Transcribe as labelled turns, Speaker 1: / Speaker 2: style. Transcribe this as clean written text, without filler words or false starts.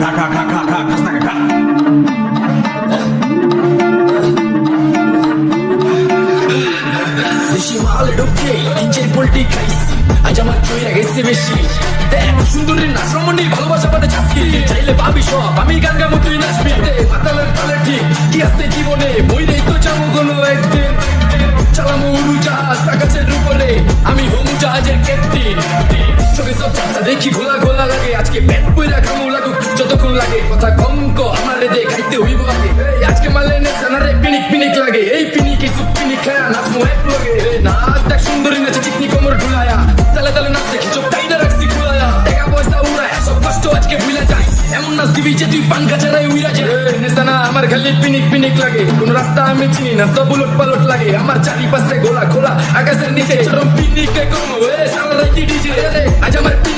Speaker 1: খা খা খা খা খা খাস না খা।
Speaker 2: দেশি মাল ঢুকে ইঞ্চের পোল্ট্রি খাইছি, আজ আমার চইরা গেছে বেশি। দেখ সুন্দরী না শ্রমণী ভালোবাসা পাতে চাকরি, চাইলে পাবি সব আমি গান গামো তুই নাচবি। মাতালের তালে ঠিক কি আছে জীবনে, বইলেই তো যাবো কোনো একদিন। চালামো উড়ু জাহাজ আকাশের উপরে, আমি হমু জাহাজের ক্যাপ্টেন। চোখে সব চাচা দেখি ঘোলা ঘোলা লাগে, আজকে পেট বইরা খামু লাগুক যতক্ষণ লাগে। কথা কম ক আমারে দে খাইতে হইব আগে, আজকে মারলে নেশা না রে পিনিক পিনিক লাগে। এই পিনিকে সুপ পিনিক খায়া নাচমো এক লগে। নাচ দেখ সুন্দরী নাচে চিকনি কোমর ঢুলায়া, তালে তালে নাচ দেখি চোখ টাইনা রাখছি খুলায়া। টাকা পয়সা উড়ায় সব কষ্ট আজকে ভুলে যায়, এমন নাচ দিবি যে তুই পান কাচারাই উইরা যায়। নেশা না আমার খালি পিনিক পিনিক লাগে, কোন রাস্তা আমি চিনি না সব উলট পালট লাগে। আমার চারিপাশে গোলা খোলা আকাশের নিচে চরম পিনিকে করবো সারা রাত ডিজে। আজ আমার